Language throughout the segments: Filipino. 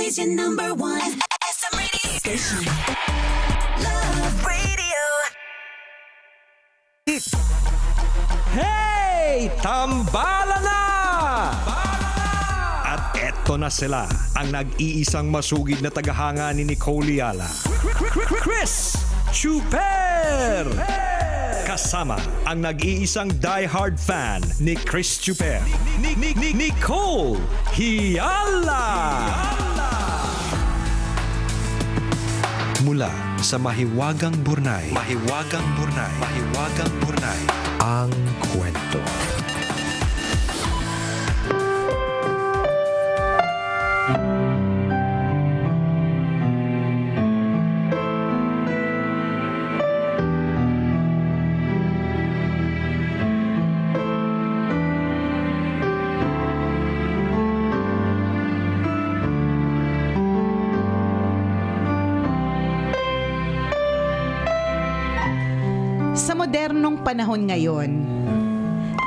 is your number one SM radio station. Love Radio. Hey! Tambala na! At eto na sila, ang nag-iisang masugid na tagahanga ni Nicole Yala. Chris Chuper! Kasama ang nag-iisang die-hard fan ni Chris Chuper, Nicole Yala! Mula sa Mahiwagang Burnay, ang kwento. Sa modernong panahon ngayon,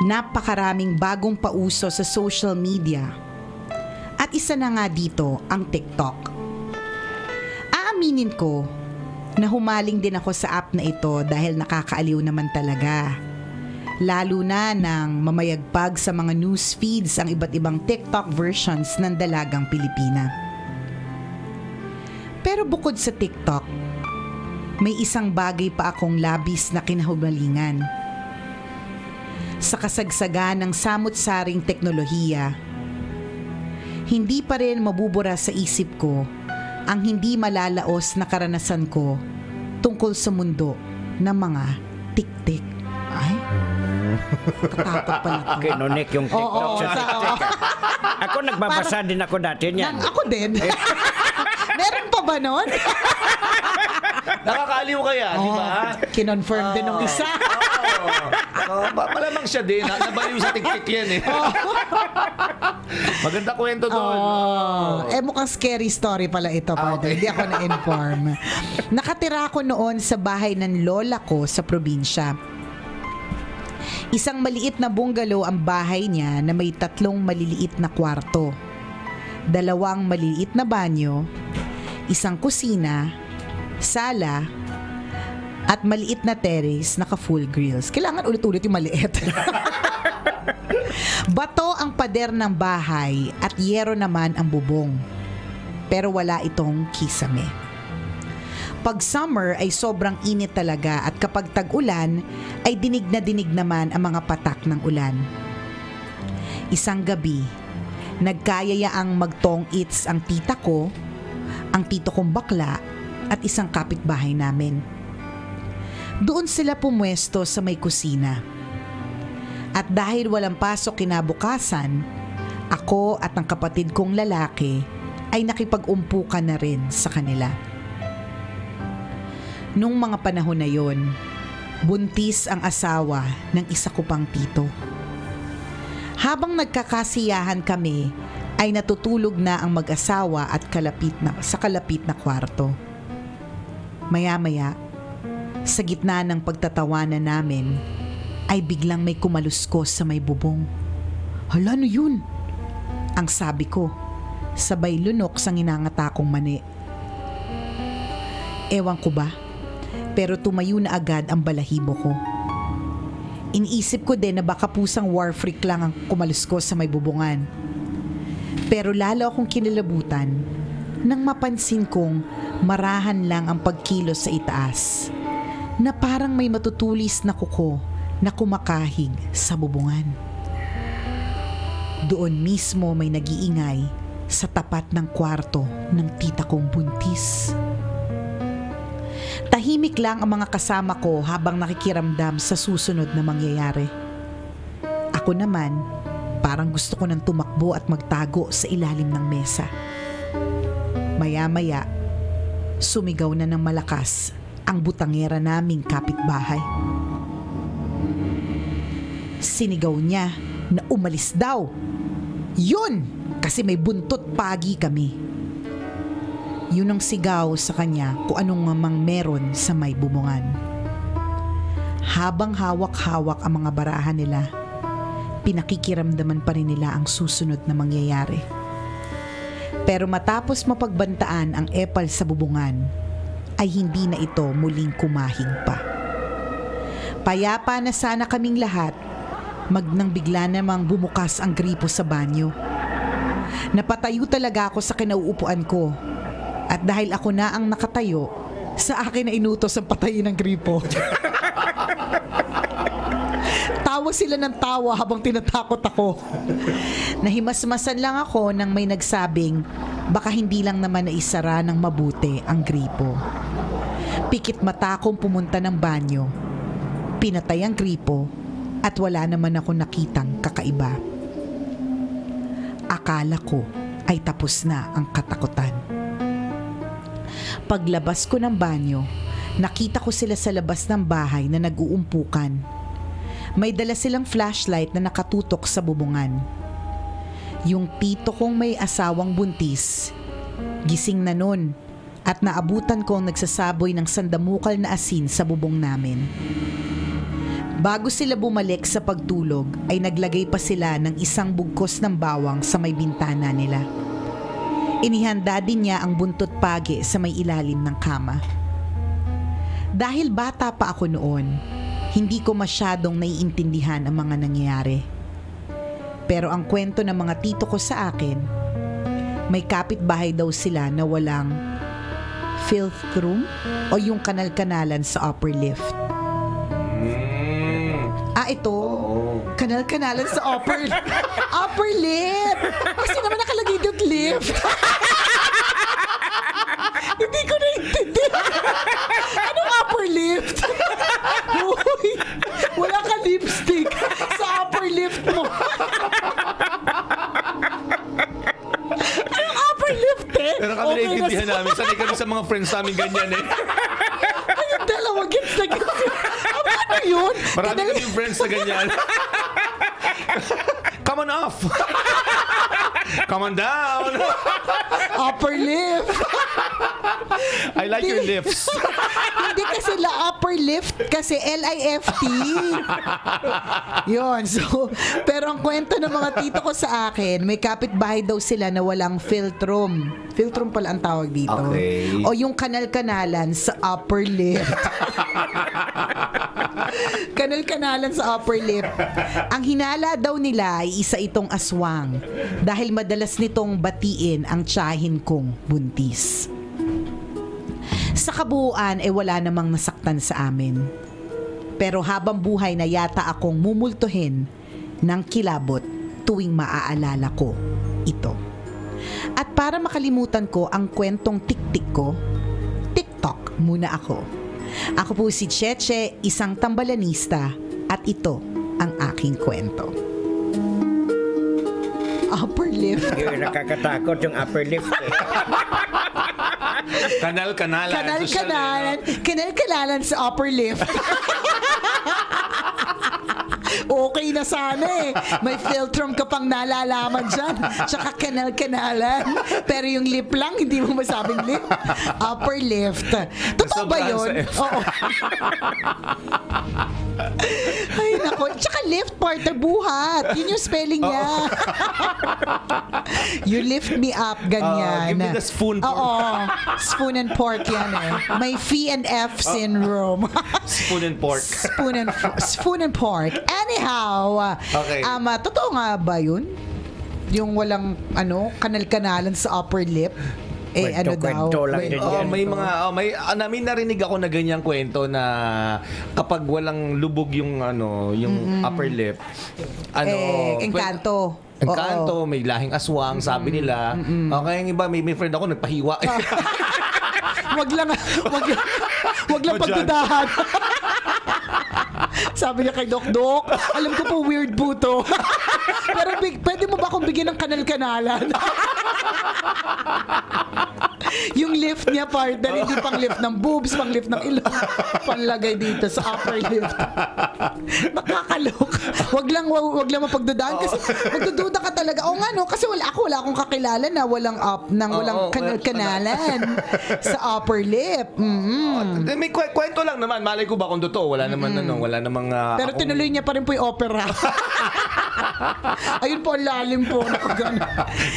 napakaraming bagong pauso sa social media. At isa na nga dito ang TikTok. Aaminin ko na humaling din ako sa app na ito dahil nakakaaliw naman talaga. Lalo na nang mamayagpag sa mga news feeds ang iba't ibang TikTok versions ng dalagang Pilipina. Pero bukod sa TikTok, may isang bagay pa akong labis na kinahumalingan. Sa kasagsagan ng samut-saring teknolohiya, hindi pa rin mabubura sa isip ko ang hindi malalaos na karanasan ko tungkol sa mundo ng mga tik-tik. Ay, katakot pala ito. Kinunik yung TikTok sa TikTok. Ako nagbabasa din ako dati niyan. Ako din. Meron pa ba nun? Nakakaaliw kaya, di ba? Kinonfirm din ng isa. Malamang siya din. Nabaliw sa TikTok yan eh. Maganda kwento doon. Mukhang scary story pala ito, partner. Hindi ako na-inform. Nakatira ako noon sa bahay ng lola ko sa probinsya. Isang maliit na bungalow ang bahay niya na may 3 maliliit na kwarto, 2 maliliit na banyo, isang kusina, sala, at maliit na terrace naka full grills. Kailangan ulit-ulit yung maliit. Bato ang pader ng bahay at yero naman ang bubong. Pero wala itong kisame. Pag summer ay sobrang init talaga at kapag tag-ulan ay dinig na dinig naman ang mga patak ng ulan. Isang gabi, nagkayayaang magtong-its ang tita ko, ang tito kong bakla, at isang kapitbahay namin. Doon sila pumwesto sa may kusina. At dahil walang pasok kinabukasan, ako at ang kapatid kong lalaki ay nakipag-umpukan na rin sa kanila. Nung mga panahon na yon, buntis ang asawa ng isa ko pang tito. Habang nagkakasiyahan kami, ay natutulog na ang mag-asawa at sa kalapit na kwarto. Maya-maya, sa gitna ng pagtatawanan namin, ay biglang may kumaluskos sa may bubong. Hala, ano yun? Ang sabi ko, sabay lunok sa nginangatakong mani. Ewan ko ba, pero tumayo na agad ang balahibo ko. Iniisip ko din na baka pusang war freak lang ang kumaluskos sa may bubungan. Pero lalo akong kinilabutan nang mapansin kong marahan lang ang pagkilos sa itaas, na parang may matutulis na kuko na kumakahig sa bubungan. Doon mismo may nag-iingay sa tapat ng kwarto ng tita kong buntis. Tahimik lang ang mga kasama ko habang nakikiramdam sa susunod na mangyayari. Ako naman, parang gusto ko nang tumakbo at magtago sa ilalim ng mesa. Maya-maya, sumigaw na ng malakas ang butangera naming kapitbahay. Sinigaw niya na umalis daw. Yun! Kasi may buntot pagi kami. Yun ang sigaw sa kanya kung anong mamang meron sa may bubungan. Habang hawak-hawak ang mga barahan nila, pinakikiramdaman pa rin nila ang susunod na mangyayari. Pero matapos mapagbantaan ang epal sa bubungan, ay hindi na ito muling kumahig pa. Payapa na sana kaming lahat, nang bigla namang bumukas ang gripo sa banyo. Napatayo talaga ako sa kinauupuan ko. At dahil ako na ang nakatayo, sa akin na inutos ang patayin ng gripo. Tawa sila ng tawa habang tinatakot ako. Nahimasmasan lang ako nang may nagsabing baka hindi lang naman naisara ng mabuti ang gripo. Pikit mata akong pumunta ng banyo. Pinatay ang gripo at wala naman ako nakitang kakaiba. Akala ko ay tapos na ang katakutan. Paglabas ko ng banyo, nakita ko sila sa labas ng bahay na nag-uumpukan. May dala silang flashlight na nakatutok sa bubungan. Yung tito kong may asawang buntis, gising na nun at naabutan kong nagsasaboy ng sandamukal na asin sa bubong namin. Bago sila bumalik sa pagtulog ay naglagay pa sila ng isang bugkos ng bawang sa may bintana nila. Inihanda din niya ang buntot pagi sa may ilalim ng kama. Dahil bata pa ako noon, hindi ko masyadong naiintindihan ang mga nangyayari. Pero ang kwento ng mga tito ko sa akin, may kapitbahay daw sila na walang filth room o yung kanal-kanalan sa upper lift. Ito, kanal-kanalan sa upper lip. Kasi naman nakalagay doon lift. Hindi ko naintindihan. Anong upper lift? Uy, wala ka lipstick sa upper lift mo. Anong upper lift eh? Pero kami naiintindihan namin. Sanay kami sa mga friends namin ganyan eh. Ayun, dalawa gets na gets. Ano yun? Marami kami yung friends na ganyan. Come on off. Come on down. Upper lift. I like your lifts. Hindi kasi upper lift, kasi L-I-F-T. Yun, so, pero ang kwento ng mga tito ko sa akin, may kapitbahay daw sila na walang filtrum. Filtrum pala ang tawag dito. Okay. O yung kanal-kanalan sa upper lift. Kanal-kanalan sa upper lip. Ang hinala daw nila ay isa itong aswang dahil madalas nitong batiin ang tiyahin kong buntis. Sa kabuuan ay wala namang nasaktan sa amin. Pero habang buhay na yata akong mumultuhin ng kilabot tuwing maaalala ko ito. At para makalimutan ko ang kwentong tik-tik ko, TikTok muna ako. Ako po si Cheche, isang tambalanista, at ito ang aking kwento. Upper lift. Yung nakakatakot yung upper lift eh. Kanal-kanalan. Kanal-kanalan sa upper lift. Okay na sana eh. May filtrum ka pang nalalaman dyan. Tsaka kanal-kanalan. Pero yung lip lang, hindi mo masabing lip. Upper lift. Totoo ba yun? Oo. Ay, nako. Tsaka lift partner, buhat. Yun yung spelling niya. You lift me up, ganyan. Give me the spoon pork. Oo. Spoon and pork yan eh. May fee and F syndrome. Spoon and pork. Spoon and pork. Anyhow, okay. Totoo nga ba yun? Yung walang kanal-kanalan sa upper lip? Kwento lang din yan. May narinig ako na ganyang kwento na kapag walang lubog yung upper lip, engkanto. Engkanto, may lahing aswang, sabi nila. Okay, yung iba, may friend ako nagpahiwa. Wag lang pagdudahan. Sabi niya kay Dok, alam ko po weird po to. Pero pwede mo ba akong bigyan ng kanal-kanalan? Yung lift niya, partner, hindi pang lift ng boobs, pang lift ng ilong, panlagay dito sa upper lift. Nakakaloka. Wag lang mapagdudaan kasi magdududa ka talaga. O nga no, kasi wala akong kakilala na walang kanal-kanalan sa upper lip. May kwento lang naman. Malay ko ba kung totoo? Wala naman wala namang pero tinuloy niya pa rin po yung opera. Ayun po, ang lalim po.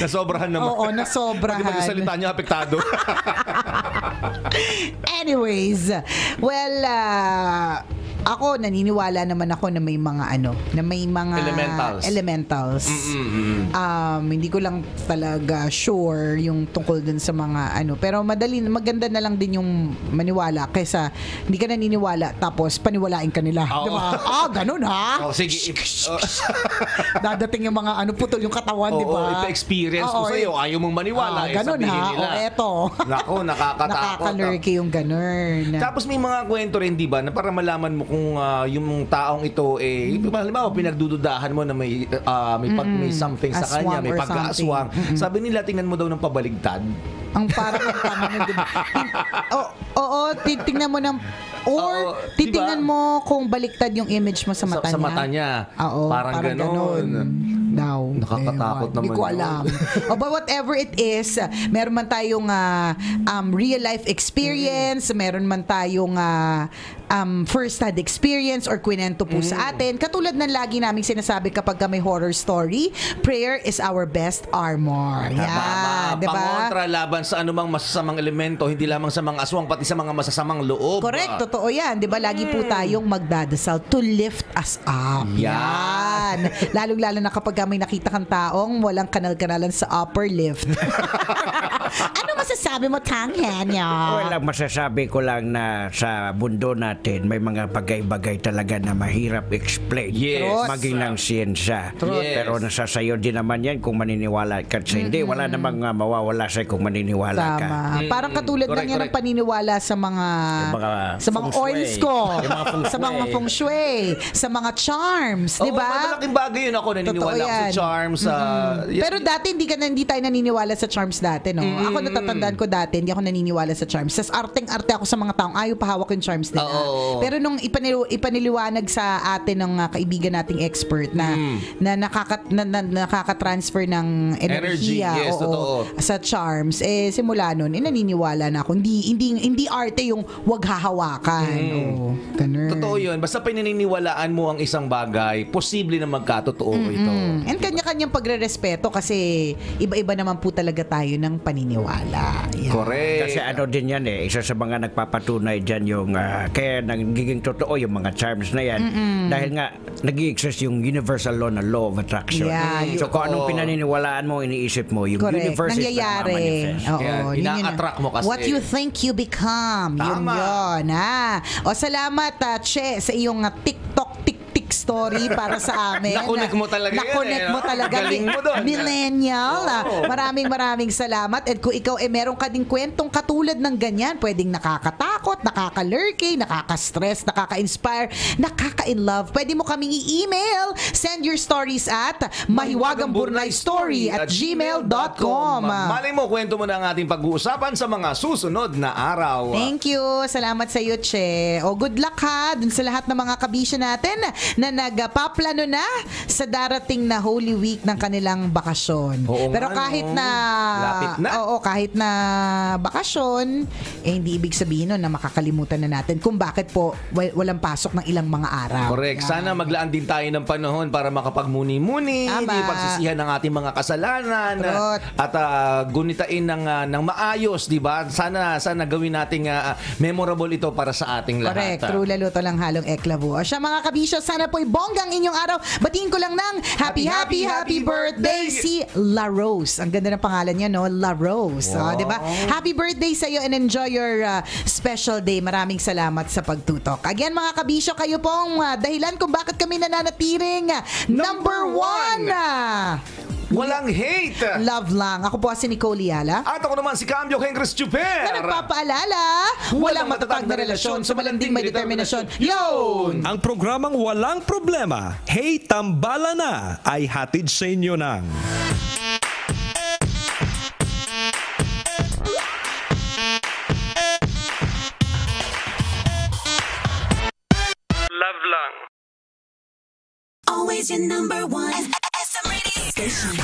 Nasobrahan naman. Oo, nasobrahan. Pati salita niya apektado. Anyways, well, ako naniniwala naman ako na may mga elementals. Hindi ko lang talaga sure yung tungkol dun sa mga pero maganda na lang din yung maniwala kaysa hindi ka naniniwala tapos paniwalain ka nila. Diba? Ganun ha? Sige. Dadating yung mga putol yung katawan, di ba? Ipa-experience ko sa'yo. Ayaw mong maniwala. Ganun sabihin ha? nila. Eto. Nako, nakakatakot. Nakakalurky yung ganun. Tapos may mga kwento rin, di ba, na para malaman mo kung yung taong ito, halimbawa, pinagdududahan mo na may something sa kanya, may pagkaaswang. Sabi nila, tingnan mo daw ng pabaligtad. Ang parang ang tama nun, diba? Titingnan mo ng titingnan diba? mo kung baliktad yung image mo sa mata niya. Sa mata niya. Oo, parang ganon. Nakakatakot naman. Hindi ko alam. But whatever it is, meron man tayong real life experience, meron man tayong first-hand experience or kwento po sa atin. Katulad ng lagi naming sinasabi kapag may horror story, prayer is our best armor. Yan, di ba? Pangontra laban sa anumang masasamang elemento, hindi lamang sa mga aswang, pati sa mga masasamang loob. Correct, totoo yan. Di ba? Lagi po tayong magdadasal to lift us up. Yan. Lalong-lalo na kapag may nakita kang taong walang kanal-kanalan sa upper lift. Ano masasabi mo, Tanghen? Well, masasabi ko lang na sa mundo natin, may mga bagay-bagay talaga na mahirap explain. Yes. Maging ng siyensya. Yes. Pero nasasayo din naman yan kung maniniwala ka sa hindi. Wala namang mawawala sa'yo kung maniniwala ka. Tama. Parang katulad lang yan ng paniniwala sa mga oils ko. Sa mga feng shui. Sa mga charms. Di ba? Malaking bagay yun ako. Naniniwala ako sa charms. Pero dati hindi tayo naniniwala sa charms dati, no? Ako natatandaan ko dati, hindi ako naniniwala sa charms. Sas arteng-arte ako sa mga taong ayaw pahawak yung charms nila. Pero nung ipaniliwanag sa atin ng kaibigan nating expert na nakaka-transfer ng enerhiya yes, sa charms, simula nun, naniniwala na ako. Hindi arte yung wag hahawakan. Ganun. Totoo yun. Basta pinaniniwalaan mo ang isang bagay, posible na magkatotoo ito. And kanya-kanyang pagre-respeto kasi iba-iba naman po talaga tayo ng paniniwala. Yan. Correct. Kasi din yan isa sa mga nagpapatunay dyan yung kaya nagiging totoo yung mga charms na yan dahil nga nag-i-exist yung universal law na law of attraction. Yeah, so kung anong pinaniniwalaan mo, iniisip mo, yung correct. universe Nangyayari. is nagmamanifest. Ina-attract mo kasi. What you think you become. Tama. Yun. Salamat, Che, sa iyong TikTok story para sa amin. Nakunik mo talaga Nakunik mo talaga. Galing mo doon. Millennial. Maraming salamat. At kung ikaw meron ka ding kwentong katulad ng ganyan, pwedeng nakakatakot, nakakalurky, nakaka-stress, nakaka-inspire, nakaka-inlove, pwede mo kaming i-email. Send your stories at mahiwagangburnaystory@gmail.com. Malay mo, kwento mo na ang ating pag-uusapan sa mga susunod na araw. Thank you. Salamat sa iyo, Che. Good luck ha dun sa lahat ng mga kabisya natin na nagpaplano na sa darating na Holy Week ng kanilang bakasyon. Pero kahit na lapit na. Kahit na bakasyon, hindi ibig sabihin nun na makakalimutan na natin kung bakit po walang pasok ng ilang mga araw. Correct. Yan. Sana maglaan din tayo ng panahon para makapagmuni-muni, pagsisihan ng ating mga kasalanan at gunitain ng maayos, di ba? Sana gawin nating memorable ito para sa ating lahat. Correct. True lalo to lang halong eklabu. O siya mga kabisyo, sana po'y bonggang inyong araw. Batiin ko lang ng happy birthday si La Rose. Ang ganda ng pangalan niya, no? La Rose. Wow. Diba? Happy birthday sa iyo and enjoy your special day. Maraming salamat sa pagtutok. Again, mga kabisyo, kayo pong dahilan kung bakit kami nananatiling number one. Walang hate. Love lang. Ako po si Nicole Yala. At ako naman si Cambio Henry Chuper. Na nagpapaalala, walang matatag na relasyon, sumalanding may determinasyon. Yun! Ang programang Walang Problema, Hey Tambala Na, ay hatid sa inyo ng Love lang. Always your number one. SM Radio Station.